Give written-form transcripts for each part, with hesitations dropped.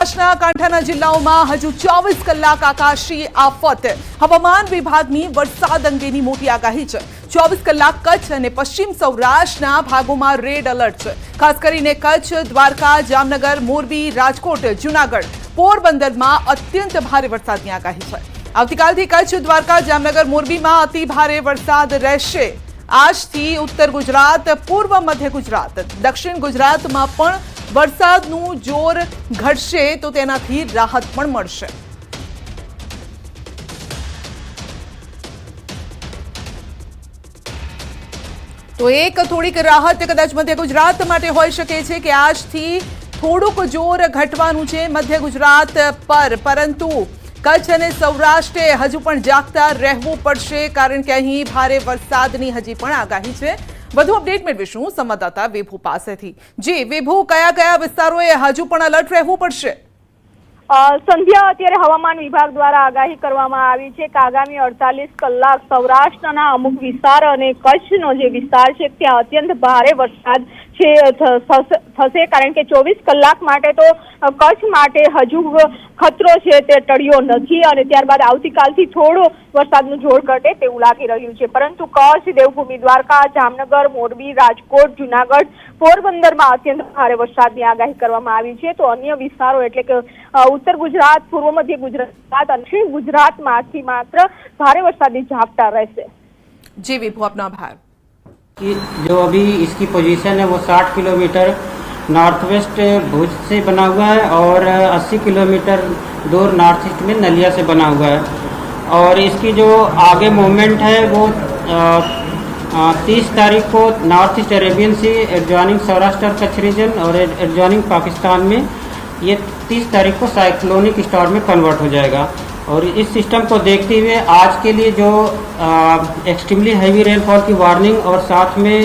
સૌરાષ્ટ્રના કાંઠાના જિલ્લાઓમાં હજુ 24 કલાક આકાશી આફત. હવામાન વિભાગની વરસાદ અંગેની મોટી આગાહી છે. 24 કલાક કચ્છ અને પશ્ચિમ સૌરાષ્ટ્રના ભાગોમાં રેડ એલર્ટ છે. ખાસ કરીને કચ્છ, દ્વારકા, જામનગર, મોરબી, રાજકોટ, જૂનાગઢ, પોરબંદરમાં અત્યંત ભારે વરસાદની આગાહી છે. આવતીકાલથી કચ્છ, દ્વારકા, જામનગર, મોરબીમાં અતિ ભારે વરસાદ રહેશે. આજથી ઉત્તર ગુજરાત, પૂર્વ મધ્ય ગુજરાત, દક્ષિણ ગુજરાતમાં પણ વરસાદનું જોર ઘટશે તો તેનાથી રાહત પણ મળશે. તો એક થોડીક રાહત કદાચ મધ્ય ગુજરાત માટે હોઈ શકે છે કે આજથી થોડુંક જોર ઘટવાનું છે મધ્ય ગુજરાત પર, પરંતુ કચ્છ અને સૌરાષ્ટ્રે હજુ પણ જાગતા રહેવું પડશે, કારણ કે અહીં ભારે વરસાદની હજી પણ આગાહી છે. વધુ અપડેટ મેળવીશું સંવાદદાતા વિભુ પાસેથી. જી વિભુ, કયા કયા વિસ્તારોએ હજુ પણ એલર્ટ રહેવું પડશે? સંધ્યા, અત્યારે હવામાન વિભાગ દ્વારા આગાહી કરવામાં આવી છે કે આગામી 48 કલાક સૌરાષ્ટ્રના અમુક વિસ્તાર અને કચ્છનો જે વિસ્તાર છે ત્યાં અત્યંત ભારે વરસાદ છે થશે, કારણ કે 24 કલાક માટે તો કચ્છ માટે હજુ ખતરો છે તે ટળ્યો નથી અને ત્યારબાદ આવતીકાલથી થોડો વરસાદનું જોર ઘટે તેવું લાગી રહ્યું છે. પરંતુ કચ્છ, દેવભૂમિ, દ્વારકા, જામનગર, મોરબી, રાજકોટ, જૂનાગઢ, પોરબંદરમાં અત્યંત ભારે વરસાદની આગાહી કરવામાં આવી છે. તો અન્ય વિસ્તારો એટલે કે ઉત્તર ગુજરાત, પૂર્વ મધ્ય ગુજરાત, દક્ષિણ ગુજરાતમાંથી માત્ર ભારે વરસાદી ઝાપટા રહેશે. जी विभू, अपना आभार. जो अभी इसकी पोजीशन है वो 60 किलोमीटर नॉर्थ वेस्ट भुज से बना हुआ है और 80 किलोमीटर दूर नॉर्थ ईस्ट में नलिया से बना हुआ है. और इसकी जो आगे मूवमेंट है वो 30 तारीख को नॉर्थ ईस्ट अरेबियन सी एडजॉइनिंग सौराष्ट्र और कच्छ रीजन और एडजॉइनिंग पाकिस्तान में ये 30 तारीख को साइक्लोनिक स्टॉर्म में कन्वर्ट हो जाएगा. और इस सिस्टम को देखते हुए आज के लिए जो एक्सट्रीमली हैवी रेनफॉल की वार्निंग और साथ में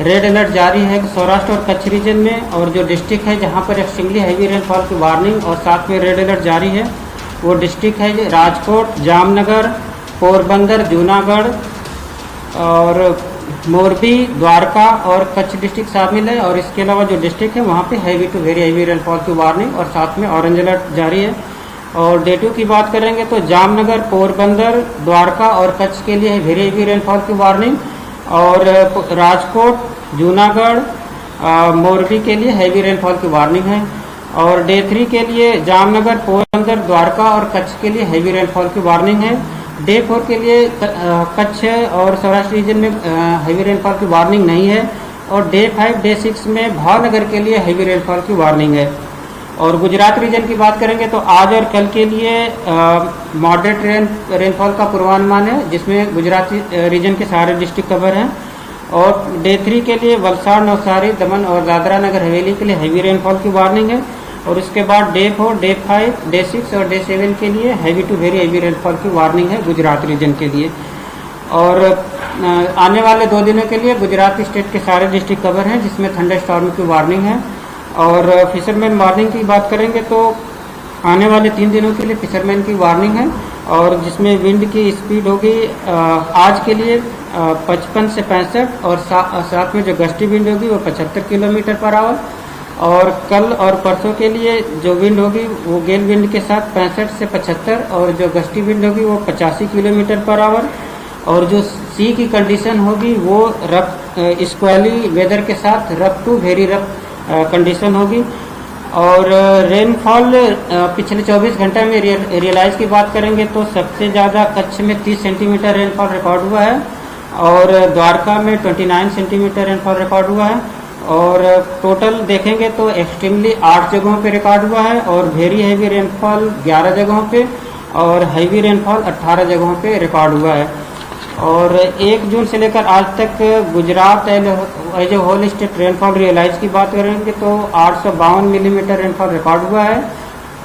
रेड अलर्ट जारी है सौराष्ट्र और कच्छ रीजन में, और जो डिस्ट्रिक्ट है जहां पर एक्सट्रीमली हैवी रेनफॉल की वार्निंग और साथ में रेड अलर्ट जारी है वो डिस्ट्रिक्ट है राजकोट, जामनगर, पोरबंदर, जूनागढ़ और मोरबी, द्वारका और कच्छ डिस्ट्रिक्ट शामिल है. और इसके अलावा जो डिस्ट्रिक्ट है वहाँ पे heavy to very heavy rainfall की वार्निंग और साथ में ऑरेंज अलर्ट जारी है. और डे 2 की बात करेंगे तो जामनगर, पोरबंदर, द्वारका और कच्छ के लिए वेरी हैवी रेनफॉल की वार्निंग, और राजकोट, जूनागढ़, मोरबी के लिए हैवी रेनफॉल की वार्निंग है. और डे 3 के लिए जामनगर, पोरबंदर, द्वारका और कच्छ के लिए हैवी रेनफॉल की वार्निंग है. डे 4 के लिए कच्छ और सौराष्ट्र रीजन में हैवी रेनफॉल की वार्निंग नहीं है. और डे 5, डे 6 में भावनगर के लिए हैवी रेनफॉल की वार्निंग है. और गुजरात रीजन की बात करेंगे तो आज और कल के लिए मॉडरेट रेनफॉल का पूर्वानुमान है, जिसमें गुजरात रीजन के सारे डिस्ट्रिक्ट कवर हैं. और डे 3 के लिए वलसाड़, नवसारी, दमन और दादरा नगर हवेली के लिए हैवी रेनफॉल की वार्निंग है. और उसके बाद डे 4, डे 5, डे 6 और डे 7 के लिए heavy to very heavy rainfall की वार्निंग है गुजरात रीजन के लिए. और आने वाले 2 दिनों के लिए गुजरात स्टेट के सारे डिस्ट्रिक्ट कवर हैं, जिसमें थंडर स्टॉर्म की वार्निंग है. और फिशरमैन वार्निंग की बात करेंगे तो आने वाले 3 दिनों के लिए फिशरमैन की वार्निंग है, और जिसमें विंड की स्पीड होगी आज के लिए 55 से 65 और साथ में जो गस्टी विंड होगी वो 75 किलोमीटर पर आवर. और कल और परसों के लिए जो विंड होगी वो गेल विंड के साथ 65 से 75 और जो गस्टी विंड होगी वो 85 किलोमीटर पर आवर. और जो सी की कंडीशन होगी वो रफ स्क्वेली वेदर के साथ rough to very rough condition होगी. और रेनफॉल पिछले 24 घंटे में रियलाइज की बात करेंगे तो सबसे ज़्यादा कच्छ में 30 सेंटीमीटर रेनफॉल रिकॉर्ड हुआ है, और द्वारका में 29 सेंटीमीटर रेनफॉल रिकॉर्ड हुआ है. और टोटल देखेंगे तो एक्सट्रीमली 8 जगहों पे रिकॉर्ड हुआ है, और वेरी हैवी रेनफॉल 11 जगहों पे, और हैवी रेनफॉल 18 जगहों पे रिकॉर्ड हुआ है. और 1 जून से लेकर आज तक Gujarat as a whole state rainfall realise की बात करेंगे तो 852 मिलीमीटर रेनफॉल रिकॉर्ड हुआ है,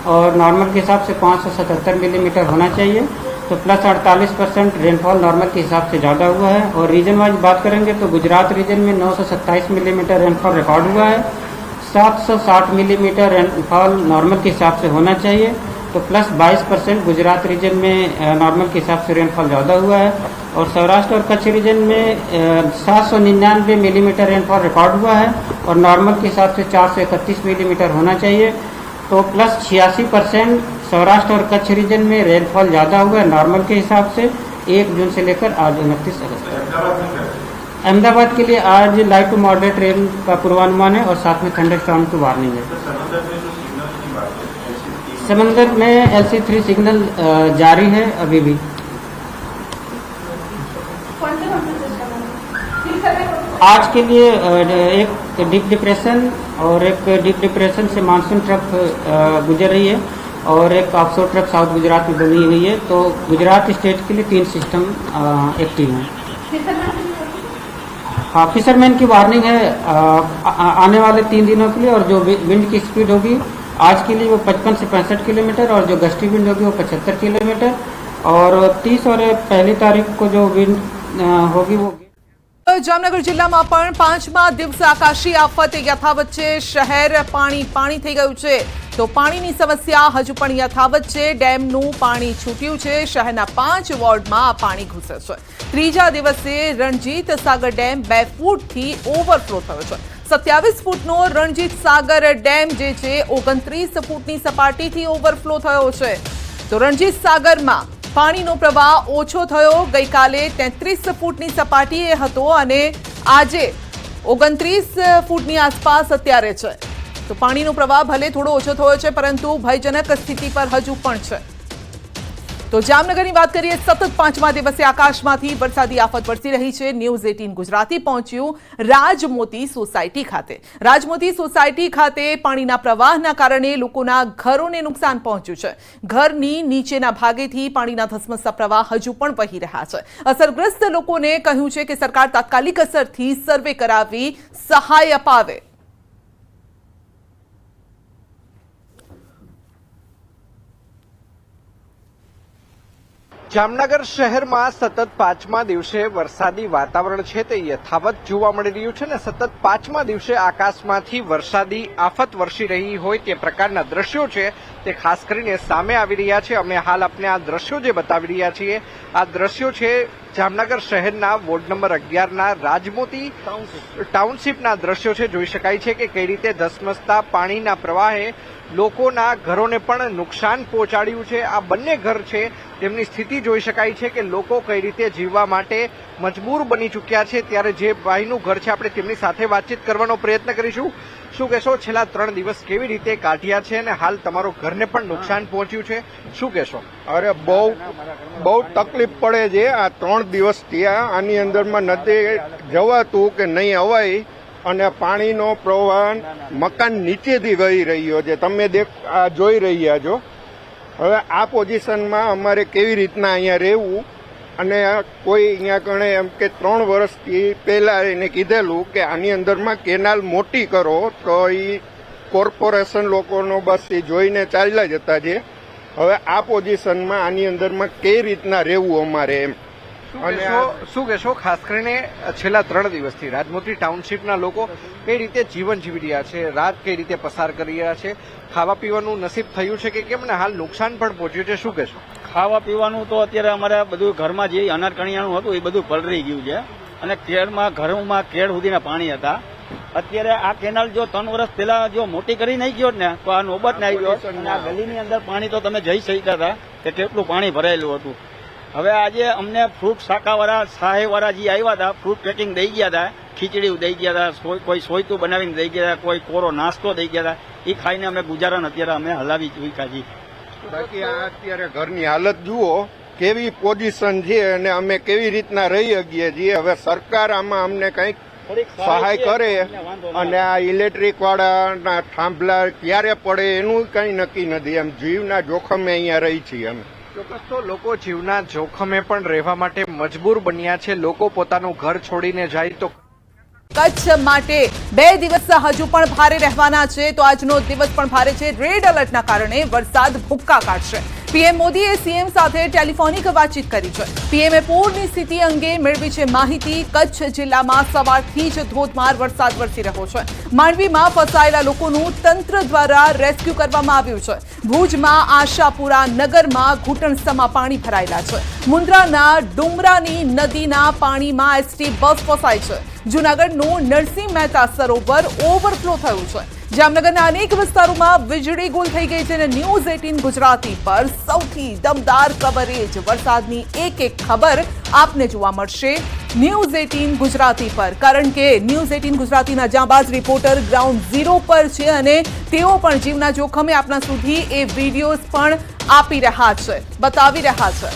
और नॉर्मल के हिसाब से 577 मिलीमीटर होना चाहिए. तो प्लस 48% रेनफॉल नॉर्मल के हिसाब से ज़्यादा हुआ है. और रीजन वाइज बात करेंगे तो गुजरात रीजन में 927 मिलीमीटर रेनफॉल रिकॉर्ड हुआ है. 760 मिलीमीटर रेनफॉल नॉर्मल के हिसाब से होना चाहिए. तो प्लस 22% गुजरात रीजन में नॉर्मल के हिसाब से रेनफॉल ज़्यादा हुआ है. और सौराष्ट्र और कच्छ रीजन में 799 मिलीमीटर रेनफॉल रिकॉर्ड हुआ है, और नॉर्मल के हिसाब से 431 मिलीमीटर होना चाहिए. तो प्लस 86% सौराष्ट्र और कच्छ रीजन में रेनफॉल ज़्यादा हुआ है नॉर्मल के हिसाब से 1 जून से लेकर आज 29 अगस्त तक। अहमदाबाद के लिए आज लाइट टू मॉडरेट रेन का पूर्वानुमान है और साथ में थंडर स्टॉर्म की वार्निंग है। समंदर में LC3 सिग्नल जारी है अभी भी। आज के लिए एक डीप डिप्रेशन और एक डीप डिप्रेशन से मानसून ट्रफ गुजर रही है और एक ऑफशोर ट्रफ साउथ गुजरात में बनी हुई है। तो गुजरात स्टेट के लिए 3 सिस्टम एक्टिव हैं। हाँ, फिशरमैन की वार्निंग है आने वाले 3 दिनों के लिए। और जो विंड की स्पीड होगी आज के लिए वो 55 से 65 किलोमीटर और जो गस्टी विंड होगी वो 75 किलोमीटर। और 30 और 1 तारीख को जो विंड होगी वो જામનગર જિલ્લામાં પણ 5મા દિવસે આકાશી આફત યથાવત છે। શહેર પાણી થઈ ગયું છે તો પાણીની સમસ્યા હજુ પણ યથાવત છે। ડેમનું પાણી છૂટ્યું છે। શહેરના 5 વોર્ડમાં આ પાણી ઘૂસે છે। ત્રીજા દિવસે રણજીત સાગર ડેમ 2 ફૂટથી ઓવરફ્લો થયો છે। 27 ફૂટનો રણજીત સાગર ડેમ જે છે 29 ફૂટની સપાટીથી ઓવરફ્લો થયો છે। તો રણજીત સાગરમાં પાણીનો પ્રવાહ ઓછો થયો। ગઈકાલે 33 ફૂટની સપાટીએ હતો અને આજે 29 ફૂટની આસપાસ અત્યારે છે। તો પાણીનો પ્રવાહ ભલે થોડો ઓછો થયો છે પરંતુ ભયજનક સ્થિતિ પર હજુ પણ છે। તો જામનગરની વાત કરીએ, સતત 5મા દિવસે આકાશમાંથી વરસાદી આફત વરસી રહી છે। ન્યૂઝ 18 ગુજરાતી પહોંચ્યું રાજમોતી સોસાયટી ખાતે। રાજમોતી સોસાયટી ખાતે પાણીના પ્રવાહના કારણે લોકોના ઘરોને નુકસાન પહોંચ્યું છે। ઘરની નીચેના ભાગેથી પાણીના ધસમસતા પ્રવાહ હજુ પણ વહી રહ્યા છે। અસરગ્રસ્ત લોકોને કહ્યું છે કે સરકાર તાત્કાલિક અસરથી સર્વે કરાવી સહાય અપાવે। જામનગર શહેરમાં સતત 5મા દિવસે વરસાદી વાતાવરણ છે તે યથાવત જોવા મળી રહ્યું છે ને સતત 5મા દિવસે આકાશમાંથી વરસાદી આફત વરસી રહી હોય તે પ્રકારના દ્રશ્યો છે તે ખાસ કરીને સામે આવી રહ્યા છે। અમે હાલ આપને આ દ્રશ્યો જે બતાવી રહ્યા છીએ આ દ્રશ્યો છે જામનગર શહેરના વોર્ડ નંબર 11ના રાજમોતી ટાઉનશીપના દ્રશ્યો છે। જોઈ શકાય છે કે કઈ રીતે ધસમસતા પાણીના પ્રવાહે લોકોના ઘરોને પણ નુકસાન પહોંચાડ્યું છે। આ બંને ઘર છે તેમની સ્થિતિ જોઈ શકાય છે કે લોકો કઈ રીતે જીવવા માટે મજબૂર બની ચૂક્યા છે। ત્યારે જે ભાઈનું ઘર છે આપણે તેમની સાથે વાતચીત કરવાનો પ્રયત્ન કરીશું। શું કહેશો, છેલ્લા 3 દિવસ કેવી રીતે કાઢ્યા છે અને હાલ તમારો ઘરને પણ નુકસાન પહોંચ્યું છે, શું કહેશો? અરે બહુ તકલીફ પડે છે। આ 3 દિવસ થયા આની અંદરમાં નથી જવાતું કે નહીં અવાય અને પાણીનો પ્રવાહ મકાન નીચેથી વહી રહ્યો છે। તમે જોઈ રહ્યા છો। હવે આ પોઝિશનમાં અમારે કેવી રીતના અહીંયા રહેવું અને કોઈ અહીંયા કણે એમ કે 3 વર્ષથી પહેલા એને કીધેલું કે આની અંદરમાં કેનાલ મોટી કરો તો એ કોર્પોરેશન લોકોનો બસ એ જોઈને ચાલ્યા જતા છે। હવે આ પોઝિશનમાં આની અંદરમાં કઈ રીતના રહેવું અમારે એમ। અને શું કહેશો, ખાસ કરીને છેલ્લા 3 દિવસથી રાજમોતી ટાઉનશીપના લોકો કઈ રીતે જીવન જીવી રહ્યા છે, રાત કઈ રીતે પસાર કરી રહ્યા છે, ખાવા પીવાનું નસીબ થયું છે કે કેમ ને હાલ નુકસાન પણ પહોંચ્યું છે, શું કહેશો? ખાવા પીવાનું તો અત્યારે અમારે બધું ઘરમાં જે અનાજ કણિયાનું હતું એ બધું પલળી ગયું છે અને ઘરોમાં કેળ સુધીના પાણી હતા। અત્યારે આ કેનાલ જો 3 વર્ષ પહેલા જો મોટી કરી નહીં ગયો ને તો આ નોબત ને આવી ગયો અને આ ગલીની અંદર પાણી તો તમે જઈ શકતા હતા કે કેટલું પાણી ભરાયેલું હતું। હવે આજે અમને ફ્રૂટ શાકાવાળા સહાયવાળા જે આવ્યા હતા ફ્રૂટ પેકિંગ દઈ ગયા હતા, ખીચડી દઈ ગયા હતા, કોઈ સોયતું બનાવીને દઈ ગયા હતા, કોઈ કોરો નાસ્તો દઈ ગયા હતા। એ ખાઈને અમે ગુજારણ અત્યારે અમે હલાવી ચૂક્યા છીએ। બાકી આ અત્યારે ઘરની હાલત જુઓ કેવી પોઝિશન છે અને અમે કેવી રીતના રહી શકીએ છીએ। હવે સરકાર આમાં અમને કંઈક સહાય કરે અને આ ઇલેક્ટ્રિક વાળાના થાંભલા ક્યારે પડે એનું કંઈ નક્કી નથી। એમ જીવના જોખમે અહીંયા રહી છીએ અમે। ચોક્કસ તો લોકો જીવના જોખમે પણ રહેવા માટે મજબૂર બન્યા છે। લોકો પોતાનું ઘર છોડીને જાય તો કચ્છ માટે 2 દિવસ હજુ પણ ભારે રહેવાના છે। તો આજનો દિવસ પણ ભારે છે। રેડ એલર્ટના કારણે વરસાદ ભૂક્કા કાઢશે। પીએમ મોદીએ સીએમ સાથે ટેલિફોનિક વાતચીત કરી છે। પીએમએ પૂરની સ્થિતિ અંગે મેળવી છે માહિતી। કચ્છ જિલ્લામાં સવારથી જ ધોધમાર વરસાદ વરસી રહ્યો છે। માંડવીમાં ફસાયેલા લોકોનું તંત્ર દ્વારા રેસ્ક્યુ કરવામાં આવ્યું છે। ભુજમાં આશાપુરા નગરમાં ઘૂંટણસમાં પાણી ભરાયેલા છે। મુન્દ્રાના ડુમરાની નદીના પાણીમાં એસટી બસ ફસાઈ છે। જૂનાગઢનું નરસિંહ મહેતા સરોવર ઓવરફ્લો થયું છે। જામનગરના અનેક વિસ્તારોમાં વીજળી ગુલ થઈ ગઈ છે અને ન્યૂઝ 18 ગુજરાતી પર સૌથી દમદાર કવરેજ વરસાદની એક ખબર આપને જોવા મળશે ન્યૂઝ 18 ગુજરાતી પર, કારણ કે ન્યૂઝ 18 ગુજરાતીના જાંબાઝ રિપોર્ટર ગ્રાઉન્ડ ઝીરો પર છે અને તેઓ પણ જીવના જોખમે આપના સુધી એ વિડીયોઝ પણ આપી રહ્યા છે, બતાવી રહ્યા છે.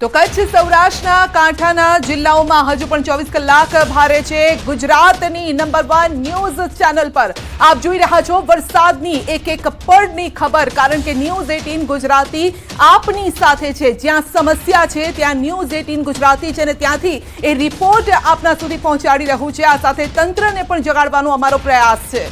તો કચ્છ સૌરાષ્ટ્રના કાંઠાના જિલ્લાઓમાં હજુ પણ 24 કલાક ભારે છે. ગુજરાતની નંબર 1 ન્યૂઝ ચેનલ પર આપ જોઈ રહ્યા છો વરસાદની એક પળની ખબર, કારણ કે ન્યૂઝ 18 ગુજરાતી આપની સાથે છે. જ્યાં સમસ્યા છે ત્યાં ન્યૂઝ 18 ગુજરાતી છે અને ત્યાંથી એ રિપોર્ટ આપના સુધી પહોંચાડી રહ્યું છે. આ સાથે તંત્રને પણ જગાડવાનો અમારો પ્રયાસ છે.